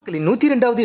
102வது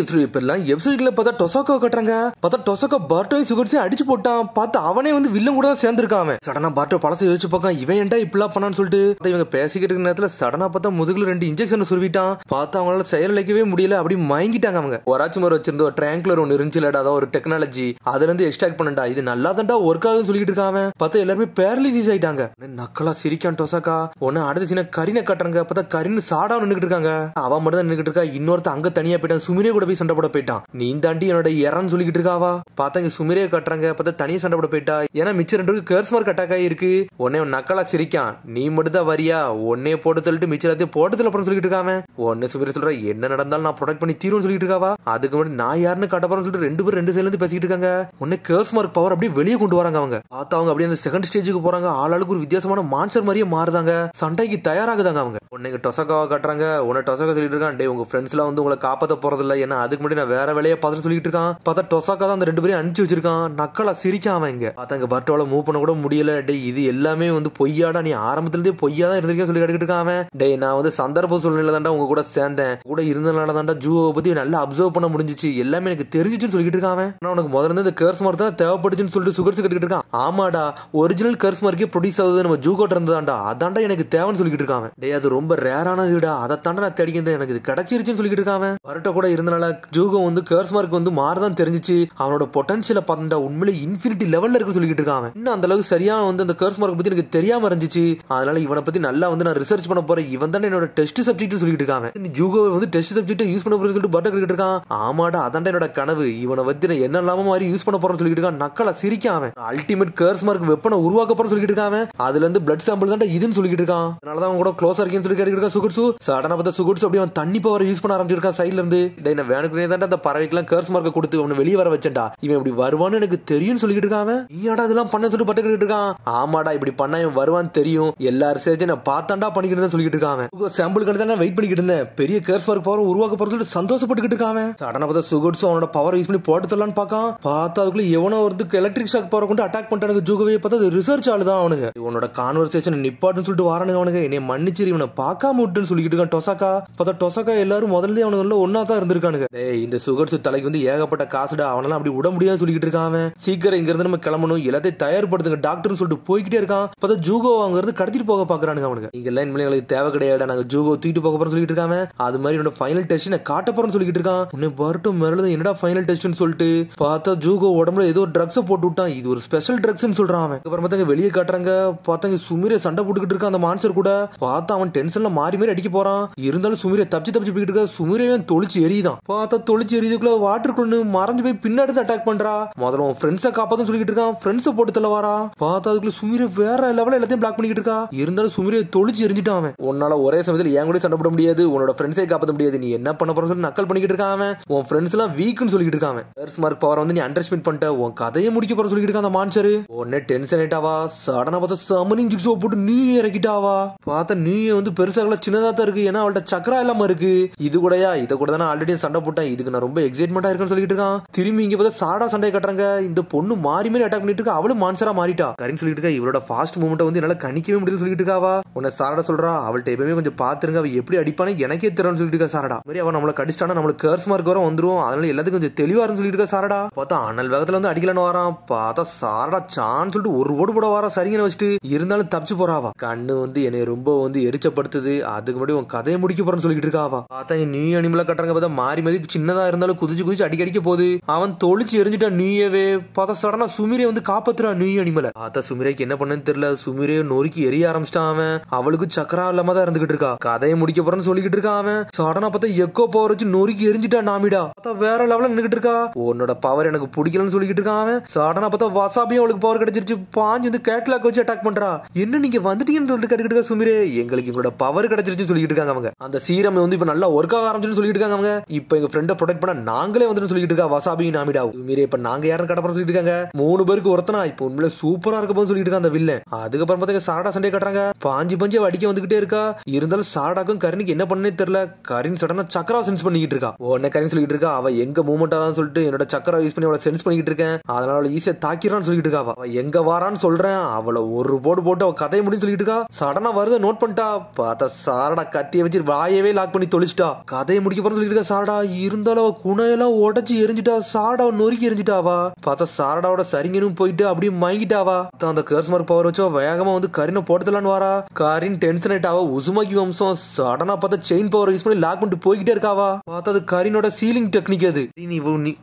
எபிசோட்ல பார்த்தா டொசாக்கோ கட்டுறாங்க. பார்த்தா டொசாக்கோ பார்ட்டோயும் சுகர்ஸையும் அடிச்சு போட்டான். பார்த்து அவனே வந்து வில்லன் கூட சேர்ந்துருக்கான். சடனா பார்ட்டோ பழச யோசிச்சு பார்க்கான், இவன் ஏன்டா இப்படிலாம் பண்ணான்னு சொல்லிட்டு இவங்க பேசிக்கிட்டு இருக்கிற நேரத்துல சடனா பார்த்தா முதுகுல 2 இன்ஜெக்ஷன் சுருவிட்டான். பார்த்து அவங்களால செயலிழக்கவே முடியல, அப்படி மயங்கிட்டாங்க. அவங்க ஒராச்சு மாதிரி வச்சிருந்த ஒரு ட்ராங்குலர் ஒன்று இருந்துச்சுலடா, அதாவது ஒரு டெக்னாலஜி, அதுல இருந்து எக்ஸ்ட்ராக்ட் பண்ணண்டா, இது நல்லா தான்டா ஒர்க் ஆகுதுன்னு சொல்லிட்டு இருக்காங்க. பார்த்தா எல்லாருமே பேரலிசிஸ் ஆயிட்டாங்க. நக்கலா சிரிக்கான் டொசாக்கா. உடனே அடுத்த சீன கரினை கட்டுறாங்க. பார்த்தா கரின்னு சாடா நின்னுட்டு இருக்காங்க. அவன் மட்டும் தான் நின்னுட்டு இருக்கா. இன்னொருத்த அங்க தனியா போயிட்டான். சுமிரே கூட போய் சண்டை போட போயிட்டான். நீ தாண்டி என்னோட இறன்னு சொல்லிட்டு இருக்காவா. பார்த்தாங்க சுமிரே கட்டுறாங்க. பார்த்தா தனியா சண்டை போட போயிட்டா. ஏன்னா மிச்சம் 2 கேர்ஸ் மார்க் அட்டாக் ஆயிருக்கு. உடனே நக்கலா சிரிக்கான், நீ மட்டும் தான் வரியா, உன்னே போட்டு சொல்லிட்டு மிச்சம் எல்லாத்தையும் போட்டதுல அப்புறம் சொல்லிட்டு இருக்காம. உடனே சுமிரே சொல்ற, என்ன நடந்தாலும் நான் ப்ரொடெக்ட் பண்ணி தீரும்னு சொல்லிட்டு இருக்காவா. அதுக்கு முன்னாடி நான் யாருன்னு கட்ட போறேன்னு சொல்லிட்டு 2 பேரும் 2 சைடுல இருந்து பேசிட்டு இருக்காங்க. உடனே கேர்ஸ் மார்க் பவர் அப்படியே வெளியே கொண்டு வராங்க. அவங்க பார்த்தா அவங்க அப்படியே அந்த செகண்ட் ஸ்டேஜுக்கு போறாங்க. ஆளாளுக்கு ஒரு வித்தியாசமான மான்ஸ்டர் மாதிரியே மாறுதாங்க. சண்டைக்கு தயாராகுதாங்க. அவங்க உடனே டொசாக்காவை கட்டுறாங்க. உடனே டொசாக்கா சொல்லிட்டு இருக்கான், டே உங்க ஃப்ரெண்ட்ஸ் எல்லாம் வந்து உங்களை காப்பாத்த போறது இல்ல, ஏன்னா அதுக்கு முன்னாடி நான் வேற வேலையை பார்த்துட்டு சொல்லிட்டு இருக்கான். பார்த்தா டொசாக்கா தான் அந்த 2 பேரையும் அனுப்பிச்சு வச்சிருக்கான். நக்கலா சிரிக்காம. இங்க பார்த்தா இங்க பர்ட்டோல மூவ் பண்ண கூட முடியல. டே இது எல்லாமே வந்து பொய்யாடா, நீ ஆரம்பத்துல இருந்தே பொய்யா தான் இருந்திருக்கேன் சொல்லி கேட்டுட்டு இருக்கான். டே நான் வந்து சந்தர்ப்ப சூழ்நிலை தாண்டா உங்க கூட சேர்ந்தேன், கூட இருந்தனால தாண்டா ஜூவை பத்தி நல்லா அப்சர்வ் பண்ண முடிஞ்சிச்சு, எல்லாமே எனக்கு தெரிஞ்சிச்சுன்னு சொல்லிட்டு இருக்கான். ஆனா உனக்கு முதல்ல இருந்து இந்த கர்ஸ் மார்க் தான் தேவைப்பட்டுச்சுன்னு சொல்லிட்டு சுகர்ஸ் கேட்டுட்டு இருக்கான். ஆமாடா, ஒரிஜினல் கர்ஸ் மார்க்கே ப்ரொடியூஸ் ஆகுது நம்ம ஜூகோட்ட இருந்ததாண்டா, அதாண்டா எனக்கு தேவைன்னு சொல்லிட்டு இருக்கான். டே அது ரொம்ப ரேரானதுடா, அதை தாண்டா நான் தேடிக்கிறேன், எனக்கு இது கிடைச்சிருச்சுன்னு சொல்லிட்டு இருக்கான். பர்ட்டோ கூட இருந்தனால ஜூகோ வந்து கர்ஸ் மார்க் வந்து மாறுதான் தெரிஞ்சிச்சு. அவனோட பொட்டன்ஷியலை பார்த்தா உண்மையிலே இன்ஃபினிட்டி லெவல்ல இருக்கு சொல்லிட்டு இருக்கான். இன்னும் அந்த அளவுக்கு சரியா வந்து அந்த கர்ஸ் மார்க் பத்தி எனக்கு தெரியாம இருந்துச்சு, அதனால இவனை பத்தி நல்லா வந்து நான் ரிசர்ச் பண்ண போறேன், இவன் தான் என்னோட டெஸ்ட் சப்ஜெக்ட் சொல்லிட்டு இருக்கான். ஜூகோ வந்து டெஸ்ட் சப்ஜெக்ட் யூஸ் பண்ண போறேன்னு சொல்லிட்டு பர்ட்டோ கேட்டுட்டு இருக்கான். ஆமாடா அதாண்டா என்னோட கனவு, இவனை பத்தி நான் என்ன இல்லாம மாதிரி யூஸ் பண்ண போறேன்னு சொல்லிட்டு இருக்கான். நக்கலா சிரிக்காம. அல்டிமேட் கர்ஸ் மார்க் வெப்பனை உருவாக்க போறேன்னு சொல்லிட்டு இருக்கான். அதுல இருந்து பிளட் சாம்பிள் தான் இதுன்னு சொல்லிட்டு இருக்கான். அதனாலதான் அவங்க கூட க்ளோஸா இருக்கேன்னு சொல்லி கேட்டுட்டு இருக்கான் சுகர்ஸு. சடனா பார்த்தா சுகர்ஸ் அப்படியே அவன் தண்ணி பவர் யூஸ் பண்ண ஆரம்பிச்சிருக்கான் சைட்ல இருந்து. நான் வேணுக்குனே தான் அந்த பறவைக்கெல்லாம் கர்ஸ் மார்க்க கொடுத்து அவனை வெளியே வர வச்சேன்டா, இவன் இப்படி வருவான்னு எனக்கு தெரியும்னு சொல்லிட்டு இருக்கான். நீயாடா இதெல்லாம் பண்ண சொல்லிட்டு பட்டு கேட்டு இருக்கான். ஆமாடா இப்படி பண்ணா இவன் வருவான்னு தெரியும், எல்லா ரிசர்ச்சும் நான் பார்த்தாண்டா பண்ணிக்கிட்டு சொல்லிட்டு இருக்கான். சாம்பிள் கண்டு தான் வெயிட் பண்ணிக்கிட்டு இருந்தேன், பெரிய கர்ஸ் மார்க் பவர் உருவாக்க போறது சந்தோஷப்பட்டுக்கிட்டு இருக்கான். சடனா பார்த்தா சுகர்ஸ் அவனோட பவர் யூஸ் பண்ணி போட்டு தரலான்னு பார்க்கான். பார்த்தா அதுக்குள்ள எவனோ ஒரு எலக்ட்ரிக் ஷாக் பவர் கொண்டு அட்டாக் பண்ணிட்டானுங்க ஜூகோவே. பார்த்தா அது ரிசர்ச் ஆளுதான் அவனுங்க. உன்னோட கான்வர்சேஷன் நிப்பாட்டுன்னு சொல்லிட்டு வாரானுங்க. அவனுங்க என்னை மன்னிச்சிரு, இவனை பார்க்காம விட்டுன்னு சொல்லிட்டு இருக்கான் டொசாக்கா. பார்த்தா டொசாக்கா எல்லாரும் முதல்ல அவனுங்க ஒன்னா தான் இருந்திருக்கானுங்க. இந்த சுகர்ஸ் தலைக்கு வந்து ஏகப்பட்ட காசுடா, அவனெல்லாம் அப்படி விட முடியாது சொல்லிட்டு இருக்கான். சீக்கிரம் இங்க இருந்து நம்ம கிளம்பணும், எல்லாத்தையும் தயார்படுத்துங்க டாக்டர் சொல்லிட்டு போய்கிட்டே இருக்கான். பார்த்தா ஜூகோ அங்க இருந்து கடத்திட்டு போக பாக்குறானுங்க. அவனுக்கு இங்க எல்லாம் எங்களுக்கு தேவை கிடையாது, நாங்க ஜூகோ தூக்கிட்டு போக போறோம் சொல்லிட்டு இருக்காங்க. அது மாதிரி என்னோட ஃபைனல் டெஸ்ட் நான் காட்ட போறேன்னு சொல்லிட்டு இருக்கான். உன்னை பர்ட்டும் மிரளுது, என்னடா ஃபைனல் டெஸ்ட்னு சொல்லிட்டு பார்த்தா ஜூகோ உடம்புல ஏதோ ட்ரக்ஸ் போட்டு விட்டான், இது ஒரு ஸ்பெஷல் ட்ரக்ஸ்னு சொல்றான். அப்புறம் பார்த்தாங்க வெளியே காட்டுறாங்க. பார்த்தாங்க சுமிரே சண்டை போட்டுக்கிட்டு இருக்கான் அந்த மான்ஸ்டர் கூட. பார்த்தா அவன் டென்ஷன்ல மாறி மாறி அடிக்க போறான். இருந்தாலும் சுமிரே தப்பிச்சு போய்கிட்டு இருக்கா. சுமிரே தொளிச்சு எரியுதான். பார்த்தா தொளிச்சு எரியுதுக்குள்ள வாட்டருக்குள்ள மறைஞ்சு போய் பின்னாடி அட்டாக் பண்றா. முதல்ல உன் ஃப்ரெண்ட்ஸை காப்பாத்துன்னு சொல்லிட்டு இருக்கான். ஃப்ரெண்ட்ஸை போட்டு தள்ள வாரா. பார்த்தா அதுக்குள்ள சுமிரே வேற லெவல்ல எல்லாத்தையும் பிளாக் பண்ணிக்கிட்டு இருக்கா. இருந்தாலும் சுமிரே தொளிச்சு எரிஞ்சிட்டான். உன்னால ஒரே சமயத்தில் என் கூட சண்டை போட முடியாது, உன்னோட ஃப்ரெண்ட்ஸை காப்பாற்ற முடியாது, நீ என்ன பண்ண போறன்னு சொல்லி நக்கல் பண்ணிக்கிட்டு இருக்கான். உன் ஃப்ரெண்ட்ஸ் எல்லாம் வீக்னு சொல்லிட்டு இருக்கான். கர்ஸ் மார்க் பவர் வந்து நீ அண்டர்ஸ்டிமேட் பண்ணிட்ட, உன் கதையை முடிக்க போற சொல்லிட்டு இருக்கான் அந்த மான்ஸ்டர். உடனே டென்ஷன் ஆயிட்டாவா. சடனா பார்த்தா சமனிங் ஜிக்ஸோ போட்டு நீ இறக்கிட்டாவா. பார்த்தா நீ வந்து பெருசாக சின்னதா தான் இருக்கு, ஏன்னா அவள்கிட்ட சக்கரா இல்லாம இருக்கு. இது கூடயா, இதை கூட தானே ஆல்ரெடி சண்டை போட்டேன், இதுக்கு நான் ரொம்ப எக்ஸைட்மெண்டா இருக்குன்னு சொல்லிட்டு இருக்கான். திரும்பி இங்க பார்த்தா சாடா சண்டை கட்டுறாங்க. இந்த பொண்ணு மாறி மாறி அட்டாக் பண்ணிட்டு இருக்கா. அவளும் மான்சரா மாறிட்டா. கரின்னு சொல்லிட்டு இருக்கா. இவளோட ஃபாஸ்ட் மூவ்மெண்ட் வந்து என்னால கணிக்கவே முடியல சொல்லிட்டு இருக்காவா. உன்னை சாரடா சொல்றா, அவள்கிட்ட எப்பவுமே கொஞ்சம் பாத்துருங்க, அவ எப்படி அடிப்பானே எனக்கே தெரியும்னு சொல்லிட்டு இருக்கா சாரடா. மாதிரி அவன் நம்மளை கடிச்சிட்டானா நம்மளுக்கு கர்ஸ் மார்க் வர வந்துரும், அதனால எல்லாத்துக்கும் கொஞ்சம் தெளிவா சொல்லிட்டு இருக்கா சாரடா. பார்த்தா அனல் வேகத்துல வந்து அடிக்கலான்னு வரான். பார்த்தா சாரடா சான்னு சொல்லிட்டு ஒரு ஓடு போட வாரா. சரிங்கன்னு வச்சுட்டு இருந்தாலும் தப்பிச்சு போறாவா. கண்ணு வந்து என்னை ரொம்ப வந்து எரிச்சப்படுத்துது, அதுக்கு முன்னாடி உன் கதையை முடிக்க போறேன்னு சொல்லிட்டு இருக்காவா. பார்த்தா நியூ அனிமலா கட்டுறாங்க. பார்த்தா மாறி மாதிரி சின்னதா இருந்தாலும் குதிச்சு அடிக்க போகுது. அவன் தொளிச்சு எரிஞ்சிட்டான் நியூயவே. பார்த்தா சடனா சுமிரே வந்து காப்பாத்துறான் நியூ அனிமலை. பார்த்தா சுமிரேக்கு என்ன பண்ணன்னு தெரியல, சுமிரே நொறுக்கி எரிய ஆரம்பிச்சிட்டான். அவன் அவளுக்கு சக்கரா இல்லாம தான் இருந்துகிட்டு இருக்கா. கதையை முடிக்க போறேன்னு சொல்லிட்டு இருக்கான். அவன் சடனா பார்த்தா எக்கோ பவர் வச்சு நொறுக்கி எரிஞ்சிட்டான் நாமிடா. பார்த்தா வேற லெவல்ல நின்னுகிட்டு இருக்கா. உன்னோட பவர் எனக்கு பிடிக்கலன்னு சொல்லிட்டு இருக்கான். அவன் சடனா பார்த்தா வசாபியும் அவளுக்கு பவர் கிடைச்சிருச்சு. பாஞ்சு வந்து கேட்லாக் வச்சு அட்டாக் பண்றா. என்ன நீங்க வந்துட்டீங்கன்னு சொல்லிட்டு கேட்டுக்கிட்டு இருக்கா சுமிரே. எங்களுக்கு எங்களோட பவர் கிடைச்சிருச்சு சொல்லிட்டு இருக்காங்க. அவங்க அந்த சீரம் வந்து இப்ப நல்லா ஒர்க் ஆக ஆரம்பிச்சுன்னு சொல்லிட்டு இருக்காங்க. அவங்க இப்ப எங்க ஃப்ரெண்டை ப்ரொடெக்ட் பண்ண நாங்களே வந்து சொல்லிட்டு இருக்கா வசாபி நாமிடா. சுமிரே இப்ப நாங்க யாரும் கடை சொல்லிட்டு இருக்காங்க. 3 பேருக்கு ஒருத்தனா இப்ப உண்மையில சூப்பரா இருக்க போது சொல்லிட்டு இருக்காங்க அந்த வில்லன். அதுக்கப்புறம் பார்த்தா சாடா சண்டை கட்டுறாங்க. பாஞ்சு அடிக்க வந்துகிட்டே இருக்கா. இருந்தாலும் சாடாக்கும் கரினுக்கு என்ன பண்ணே தெரியல. கரின் சடனா சக்கரா சென்ஸ் பண்ணிக்கிட்டு இருக்கா. உடனே கரின் சொல்லிட்டு இருக்கா, அவ எங்க மூவ்மெண்ட் ஆதான் சொல்லிட்டு என்னோட சக்கரா யூஸ் பண்ணி அவளை சென்ஸ் பண்ணிக்கிட்டு இருக்கேன், அதனால அவளை ஈஸியா தாக்கிறான்னு சொல்லிட்டு இருக்கா. அவ எங்க வாரான்னு சொல்றேன், அவளை ஒரு போட்டு அவ கதையை முடின்னு சொல்லிட்டு இருக்கா. சடனா வருது நோட் பண்ணிட்டா. பார்த்தா சாரடா கத்தியை வச்சு வாயவே லாக் பண்ணி தொலைச்சிட்டா. கதையை முடிக்க போறேன்னு சொல்லிட்டு இருக்கா சாரடா. இருந்தாலும் குணையெல்லாம் உடச்சு எரிஞ்சிட்டா, சாரடாவை நொறுக்கி எரிஞ்சிட்டாவா. பார்த்தா சாரடாவோட சரிங்கனும் போயிட்டு அப்படியே மயங்கிட்டாவா. அந்த கர்ஸ் மார்க் பவர் வச்சா வேகமா வந்து கரினை போட்டலான்னு வாரா. கரின் டென்ஷன் ஆயிட்டாவா. உசுமாக்கி வம்சம் சடனா பார்த்தா செயின் பவர் யூஸ் பண்ணி லாக் பண்ணிட்டு போய்கிட்டே இருக்காவா. பார்த்தா அது கரினோட சீலிங் டெக்னிக். அது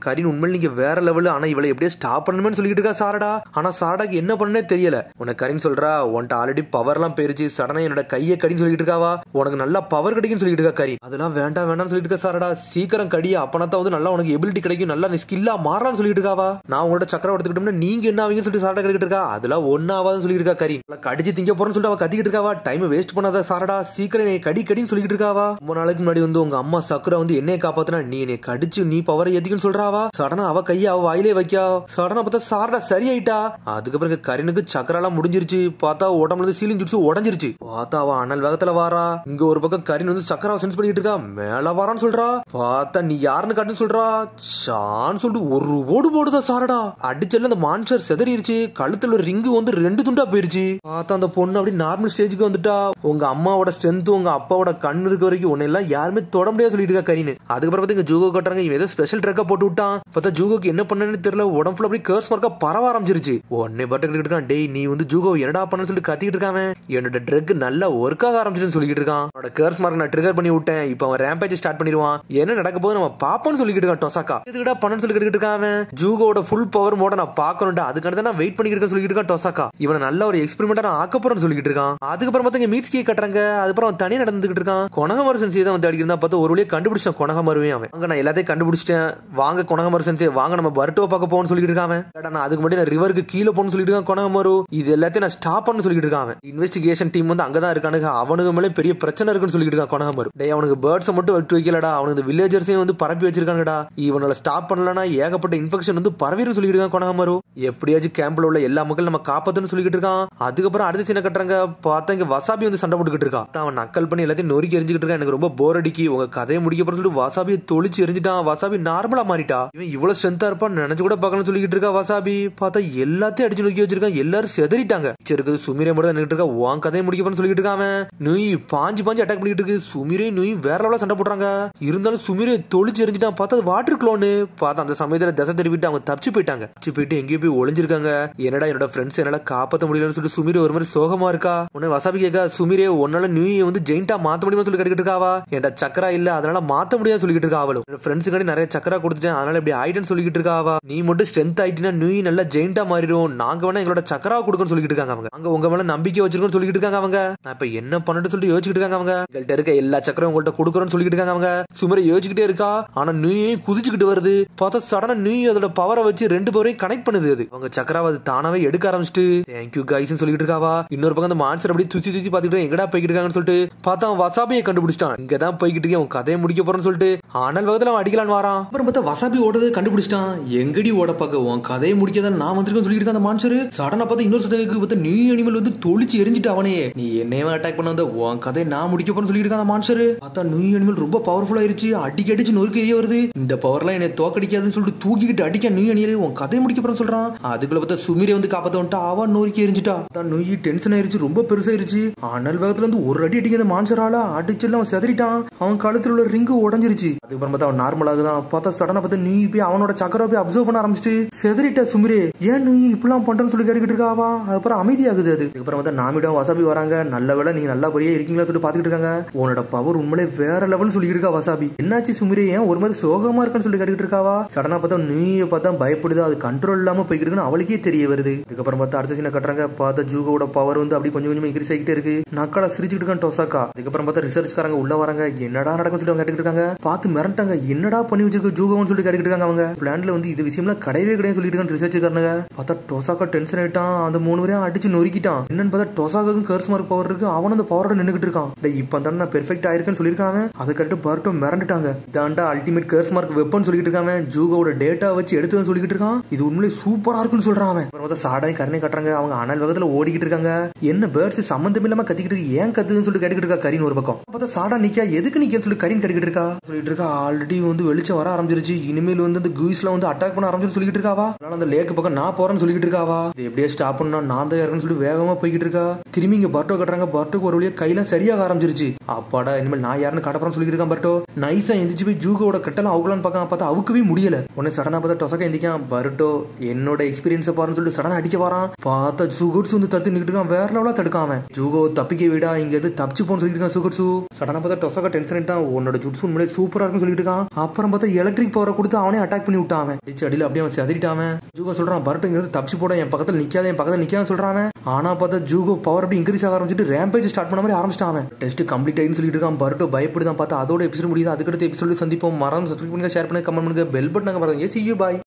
கரின் உண்மையில நீங்க வேற லெவல். ஆனா இவளை எப்படியே ஸ்டாப் பண்ணணும்னு சொல்லிட்டு இருக்கா சாரடா. ஆனா சாரடாக்கு என்ன பண்ணனே தெரியல. உனக்கு கரின் சொல்றா, உன்ட்ட ஆல்ரெடி பவர் எல்லாம் போயிருச்சு, சடனா என்னோட கையை கடின்னு சொல்லிட்டு இருக்காவா. உனக்கு நல்லா பவர் கிடைக்குன்னு சொல்லிட்டு இருக்கா கரின். அதெல்லாம் வேண்டாம் வேண்டாம்னு சொல்லிட்டு இருக்கா சாரடா. சீக்கிரம் கடியா, அப்பனா வந்து நல்லா உனக்கு எபிலிட்டி கிடைக்கும், நல்லா நீ ஸ்கில்லா மாறலாம்னு சொல்லிட்டு இருக்காவா. நான் உங்களோட சக்கரம் எடுத்துக்கிட்டோம்னா நீங்க என்ன ஆவீங்கன்னு சொல்லிட்டு சாரடா கேட்டுட்டு இருக்கா. அதெல்லாம் ஒன்னாவாதுன்னு சொல்லிட்டு இருக்கா கரின். கடிச்சு திங்க போறேன்னு சொல்லிட்டு அவ கத்திக்கிட்டு இருக்காவா. டைம் வேஸ்ட் பண்ணாத சாரடா, சீக்கிரம் நீ கடின்னு சொல்லிட்டு இருக்காவா. ரொம்ப நாளைக்கு முன்னாடி வந்து உங்க அம்மா சக்கரை வந்து என்னைய காப்பாத்தினா நீ என்னை கடிச்சு நீ பவரை ஏத்திக்கன்னு சொல்றாவா. சடனா அவ கையை அவ வாயிலே வைக்கா. சடனா பார்த்தா சாரடா சரியாயிட்டா. அதுக்கப்புறம் கரினுக்கு சக்கரெல்லாம் முடிஞ்சிருச்சு. பார்த்தா உடம்புல இருந்து சீலிங் ஜுட்ஸ் உடஞ்சிருச்சு. பார்த்தா அவ அனல் வேகத்துல வாரா. இங்க ஒரு பக்கம் கரின் வந்து சக்கராவை சென்ஸ் பண்ணிட்டு இருக்கா. மேல வாரான்னு சொல்றா. பார்த்தா நீ யாருன்னு காட்டுன்னு சொல்றா. சான்னு சொல்லிட்டு ஒரு ஓடு போடுதா சாரடா. அடிச்சல அந்த மான்ஸ்டர் செதறிடுச்சு. கழுத்துல ஒரு ரிங்கு வந்து 2 துண்டா போயிருச்சு. பார்த்தா அந்த பொண்ணு அப்படி நார்மல் ஸ்டேஜுக்கு வந்துட்டா. உங்க அம்மாவோட ஸ்ட்ரென்த் உங்க அப்பாவோட கண் இருக்க வரைக்கும் உன்னை எல்லாம் யாருமே தொட முடியாது சொல்லிட்டு இருக்கா கரின். அதுக்கப்புறம் பார்த்தா ஜூகோ கட்டுறாங்க. இவன் ஏதோ ஸ்பெஷல் ட்ரக்கா போட்டு விட்டான். பார்த்தா ஜூகோக்கு என்ன பண்ணனு தெரியல. உடம்புல அப்படி கர்ஸ் மார்க்கா பரவ ஆரம்பிச்சிருச்சு. உடனே பட்டு இருக்கான். டேய் நீ வந்து ஜூகோ என்னடா பண்ணு சொல்லிட்டு கத்திட்டு இருக்காம. என்னோட ட்ரக் நல்லா ஒர்க் ஆக ஆரம்பிச்சுன்னு சொல்லிட்டு இருக்கான். அவனோட கர்ஸ் மார்க் நான் ட்ரிகர் பண்ணி விட்டேன். இப்போ அவன் ரேம்பேஜ் ஸ்டார்ட் பண்ணிடுவான். என்ன நடக்க போது நம்ம பாப்போம்னு சொல்லிட்டு இருக்கான் டொசாக்கா. இதுக்கிட்ட பண்ணு சொல்லிட்டு இருக்கான். ஜூகோட ஃபுல் பவர் மோட நான் பாக்கணும்டா, அதுக்காக நான் வெயிட் பண்ணிட்டு இருக்கேன் சொல்லிட்டு இருக்கான் டொசாக்கா. இவனை நல்ல ஒரு எக்ஸ்பெரிமெண்டா நான் ஆக்க போறேன்னு சொல்லிட்டு இருக்கான். அதுக்கப்புறம் பார்த்தா மீட்ஸ்கி கட்டுறாங்க. அதுக்கப்புறம் அவன் தனியா நடந்துகிட்டு இருக்கான். கொனகமரு சென்சி தான் வந்து அடிக்கிறதா பார்த்து ஒரு வழியை கண்டுபிடிச்சான் கொனகமருவையும். அவன் அங்க நான் எல்லாத்தையும் கண்டுபிடிச்சிட்டேன், வாங்க கொனகமரு சென்சி வாங்க நம்ம பர்ட்டோ பார்க்க போன்னு சொல்லிட்டு இருக்கான். நான் அதுக்கு முன்னாடி நான் ரிவருக்கு கீழே போன்னு சொல்லிட்டு இருக்கான் கொனகமரு. இது எல்லாத்தையும் நான் ஸ்டாப் பண்ணு சொல்லிட்டு இருக்கான். இன்வெஸ்டிகேஷன் டீம் வந்து அங்கதான் இருக்கானுங்க. அவனுக்கு மேலே பெரிய பிரச்சனை இருக்குன்னு சொல்லிட்டு இருக்கான் கொனகமரு. டேய் அவனுக்கு பேர்ட்ஸை மட்டும் விட்டு வைக்கலடா, அவனுக்கு வில்லேஜர்ஸையும் வந்து பரப்பி வச்சிருக்காங்கடா. இவனால ஸ்டாப் பண்ணலனா ஏகப்பட்ட இன்ஃபெக்ஷன் வந்து பரவிரும் சொல்லிட்டு இருக்கான் கொனகமரு. எப்படியாச்சும் கேம்ப்ல உள்ள எல்லா மக்களும் நம்ம காப்பாத்துன்னு சொல்லிட்டு இருக்கான். அதுக்கப்புறம் அடுத்த சீனை கட்டுறாங்க. பார்த்தா இங்க வசாபி வந்து சண்டை போட்டுக்கிட்டு இருக்கான். அவன் நக்கல் பண்ணி எல்லாத்தையும் நொறுக்கி எரிஞ்சுக்கிட்டு இருக்கான். எனக்கு ரொம்ப போர் அடிக்கி, உங்க கதையை முடிக்க போறேன்னு சொல்லிட்டு வசாபியை தொளிச்சு எரிஞ்சிட்டான். வசாபி நார்மலா மாறிட்டா. இவன் இவ்வளவு ஸ்ட்ரென்த்தா இருப்பான்னு நினைச்சு கூட பார்க்கணும்னு சொல்லிட்டு இருக்கா வசாபி. பார்த்தா எல்லாத்தையும் அடிச்சு நோக்கி வச்சிருக்கான். எல்லாரும் செதறிட்டாங்க. இருக்குது சுமிரே மட்டும் தான் நின்னுட்டு இருக்கா. உன் கதையை முடிக்க போறேன்னு சொல்லிட்டு இருக்கான். நுய் பாஞ்சு அட்டாக் பண்ணிட்டு இருக்கு. சுமிரே நுய் வேற லெவல்ல சண்டை போடுறாங்க. இருந்தாலும் சுமிரே தொளிச்சு எரிஞ்சிட்டான். பார்த்தா வாட்டர் க்ளோனு. பார்த்தா அந்த சமயத்துல தசை திருவிட்டு அவங்க தப்பிச்சு போயிட்டாங்க. தப்பிச்சு போயிட்டு எங்கேயோ போய் ஒளிஞ்சிருக்காங்க. என்னடா என்னோட ஃப்ரெண்ட்ஸ் என்னால காப்பாற்ற முடியலன்னு சொல்லிட்டு சுமிரே ஒரு மாதிரி சோகமா இருக்கா. உடனே வசாபி கேட்கா, சுமிரே உன்னால நியூயை வந்து ஜெயிண்டா மாத்த முடியுமா சொல்லி கேட்டுட்டு இருக்காவா. என்கிட்ட சக்கரா இல்ல, அதனால மாத்த முடியாது சொல்லிட்டு இருக்கா. அவளும் ஃப்ரெண்ட்ஸுக்காண்டி நிறைய சக்கரா கொடுத்துட்டேன், அதனால இப்படி ஆயிட்டேன்னு சொல்லிட்டு இருக்காவா. நீ மட்டும் ஸ்ட்ரென்த் ஆயிட்டினா நியூ நல்லா ஜெயிண்டா மாறிடும், நாங்க வேணா எங்களோட சக்கரா கொடுக்கணும்னு சொல்லிட்டு இருக்காங்க. அவங்க அங்க உங்க மேல நம்பிக்கை வச்சிருக்கோம்னு சொல்லிட்டு இருக்காங்க. அவங்க நான் இப்ப என்ன பண்ணிட்டு சொல்லிட்டு யோசிச்சுட்டு இருக்காங்க. அவங்க எங்கள்கிட்ட இருக்க எல்லா சக்கரம் உங்கள்கிட்ட கொடுக்குறோம்னு சொல்லிட்டு இருக்காங்க. அவங்க சுமிரை யோசிச்சுக்கிட்டே இருக்கா. ஆனா நியூயும் குதிச்சுக்கிட்டு வருது. பார்த்தா சடனா நியூ அதோட பவரை வச்சு 2 பேரையும் கனெக்ட் பண்ணுது. அது அவங்க சக்கராவை அது தானாவே எடுக்க ஆரம்பிச்சுட்டு தேங்க்யூ கைஸ் சொல்லிட்டு இருக்காவா. இன்னொரு பக்கம் அந்த மான்ஸ்டர் அப்படி சுத்தி பாத்துட்டு எங்கடா போய்கிட்டு இருக்காங்கன்னு சொல்லிட்டு பார்த்தா வசாபியை கண்டுபிடிச்சிட்டான். இங்கதான் போய்கிட்டு இருக்கேன், உன் கதையை முடிக்க போறேன்னு சொல்லிட்டு ஆனல் வகத்துல அவன் அடிக்கலான்னு வாரான். அப்புறம் பார்த்தா வசாபி ஓடுறது கண்டுபிடிச்சிட்டான். எங்கடி ஓட பார்க்க, உன் கதையை முடிக்கதான் நான் வந்திருக்கேன்னு சொல்லிட்டு இருக்கான் அந்த மான்ஸ்டர். சடனா பார்த்தா இன்னொரு சத்தத்துக்கு பார்த்தா நியூ அனிமல் வந்து தொளிச்சு எரிஞ்சிட்டு அவனே நீ என்னையே அட்டாக் பண்ண வந்த, உன் கதையை நான் முடிக்க போறேன்னு சொல்லிட்டு இருக்கான் அந்த மான்ஸ்டர். பார்த்தா நியூ அனிமல் ரொம்ப பவர்ஃபுல் ஆயிருச்சு. அடிச்சு நொறுக்கு எரிய வருது. இந்த பவர்லாம் என்னை தோக்கடிக்காதுன்னு சொல்லிட்டு தூக்கிக்கிட்டு அடிக்க நியூ அனிலே உன் கதையை முடிக்க போறேன்னு சொல்றான். அதுக்குள்ள பார்த்தா சுமிரை வந்து காப்பாத்த வந்துட்டா. அவன் நொறுக்கி எரிஞ்சிட்டா. நொய் டென்ஷன் ஆயிருச்சு, ரொம்ப பெருசாயிருச்சு. அனல் வேகத்துல இருந்து ஒரு அடி அடிக்கிற மான்சரால அடிச்செல்லாம் அவன் செதறிட்டான். அவன் கழுத்துல உள்ள ரிங்கு உடஞ்சிருச்சு. அதுக்கப்புறம் பார்த்தா அவன் நார்மல் ஆகுதான். பார்த்தா சடனா பார்த்து நீ போய் அவனோட சக்கரை போய் அப்சர்வ் பண்ண ஆரம்பிச்சுட்டு செதறிட்டா சுமிரே. ஏன் நீ இப்பெல்லாம் பண்றேன்னு சொல்லி கேட்டுக்கிட்டு இருக்காவா. அதுக்கப்புறம் அமைதியாகுது. அது அதுக்கப்புறம் பார்த்தா நாமிடம் வசாபி வராங்க. நல்ல வேலை நீங்க நல்லா படியே இருக்கீங்களா சொல்லிட்டு பாத்துக்கிட்டு இருக்காங்க. உன்னோட பவர் உண்மையிலே வேற லெவல்னு சொல்லிட்டு இருக்கா வசாபி. என்னாச்சு சுமிரே, ஏன் ஒரு மாதிரி சோகமா இருக்குன்னு சொல்லி கேட்டுக்கிட்டு இருக்காவா. சடனா பார்த்தா நீயை பார்த்தா பயப்படுது. அது கண்ட்ரோல் இல்லாம போய்கிட்டு இருக்குன்னு அவளுக்கே தெரிய வருது. அதுக்கப்புறம் பார்த்தா அடுத்த சீனை கட்டுறாங்க. பார்த்தா ஜூகோட பவர் வந்து அப்படி கொஞ்சம் கொஞ்சம் இன்க்ரீஸ் ஆகிட்டே இருக்கு. நக்கலா சிரிச்சுட்டு இருக்கான் டொசாக்கா. அதுக்கப்புறம் பார்த்தா ரிசர்ச்காரங்க உள்ள வராங்க. என்னடா நடக்கும் சொல்லி அவங்க கேட்டுக்கிட்டு இருக்காங்க. பார்த்து மிரட்டாங்க. என்னடா பண்ணி வச்சிருக்க ஜூகோன்னு சொல்லி கேட்டுக்கிட்டு இருக்காங்க. அவங்க பிளான்ல வந்து இது விஷயம்லாம் கிடையவே கிடையாது சொல்லிட்டு இருக்காங்க ரிசர்ச்காரங்க. பார்த்தா டொசாக்கா டென்ஷன் ஆயிட்டான். அந்த 3 பேரையும் அடிச்சு நொறுக்கிட்டான். என்னன்னு பார்த்தா டொசாக்காக்கும் கர்ஸ் மார்க் பவர் இருக்கு. அவன் அந்த பவரோட நின்னுகிட்டு இருக்கான். இப்ப தான் நான் பெர்ஃபெக்ட் ஆயிருக்கேன்னு சொல்லியிருக்காங்க. அதை கரெக்ட் பர்ட்டோ மிரண்டுட்டாங்க. இதாண்டா அல்டிமேட் கர்ஸ் மார்க் வெப்பன் சொல்லிட்டு இருக்காங்க. ஜூகோட டேட்டா வச்சு எடுத்து சொல்லிட்டு இருக்கான். இது உண்மையிலே சூப்பரா இருக்குன்னு சொல்றான். அவன் சாடாய் கருணை கட்டுறாங்க. அவங்க அனல் வேகத்துல ஓடிக்கிட்டு இருக்காங்க. என்ன பேர்ட்ஸ் சம்பந்தம் இல்லாம கத்திக்கிட்டு இருக்கு, ஏன் கத்துதுன்னு சொல்லிட்டு கேட்டுக்கிட்டு இருக்கா கரின் ஒரு பக்கம். பார்த்தா சாடா நிக்கா, எதுக்கு நிக்கன்னு சொல்லி கரின் கேட்டுக்கிட்டு இருக்கா. சொல்லிட்டு இருக்கா ஆல்ரெடி வந்து வெளிச்சம் வர ஆரம்பிச்சிருச்சு, இனிமேல் வந்து அந்த குயிஸ்ல வந்து அட்டாக் பண்ண ஆரம்பிச்சு சொல்லிட்டு இருக்காவா. அதனால அந்த லேக் பக்கம் நான் போறேன்னு சொல்லிட்டு இருக்காவா. இது எப்படியே ஸ்டாப் பண்ணா நான் தான் இருக்குன்னு சொல்லி வேகமா போய்கிட்டு இருக்கா. திரும்பி இங்க பர்ட்டோ கட்டுறாங்க. பர்ட்டோக்கு ஒரு வழியா கையெல்லாம் சரியாக ஆரம்பிச்சிருச்சு. அப்பாடா இனிமேல் நான் யாருன்னு கடப்புறேன்னு சொல்லிட்டு இருக்கான் பர்ட்டோ. பருட்டோ நைஸா எந்திரிச்சு போய் ஜூகோட கட்டெல்லாம் அவுக்கலான்னு பார்த்தா அவுக்கவே முடியல. உடனே சடனா பார்த்தா டொசக்கா எந்திக்கான். பருட்டோ என்னோட எக்ஸ்பீரியன்ஸை பாருன்னு சொல்லிட்டு சடனா அடிக்க வரான். பார்த்தா சுகுட்சு வந்து தடுத்து நிக்கிட்டு இருக்கான். வேற லெவலா தடுக்காம ஜூகோ தப்பிக்க விடா இங்க எது தப்பிச்சு போன்னு சொல்லிட்டு இருக்கான் சுகுட்சு. சடனா பார்த்தா டொசக்கா டென்ஷன் ஆயிட்டான். உன்னோட ஜுட்சு உண்மையிலே சூப்பரா இருக்குன்னு சொல்லிட்டு இருக்கான். அப்புறம் பார்த்தா எலக்ட்ரிக் பவரை கொடுத்து அவனே அட்டாக் பண்ணி விட்டான். அடிச்சு அடியில் அப்படியே அவன் செதறிட்டான். ஜூகோ சொல்றான் பருட்டோ இங்க தப்பிச்சு போட என் பக்கத்துல நிக்காத என் பக்கத்துல நிக்காத சொல்றான். ஆனா பார்த்தா ஜூகோ பவர் அப்படி இன்க்ரீஸ் ஆக ஆரம்பிச்சிட்டு ரேம்பேஜ் ஸ்டார்ட் பண்ண மாதிரி ஆரம்பிச்சிட்டான். டெஸ்ட் கம்ப்ளீட் ஆயின்னு சொல்லிட்டு இருக்கான். பருட்டோ பயப்படுதான். பார்த்தா அதோட எபிசோட் முடியுது. அதுக்கடுத்து எபிசோட் சந்திப்போம். மறந்து சப்ஸ்கிரைப் பண்ணுங்க, ஷேர் பண்ணுங்க, கமெண்ட் பண்ணுங்க, பெல் பட்டன் மறந்துங்க. See you, bye.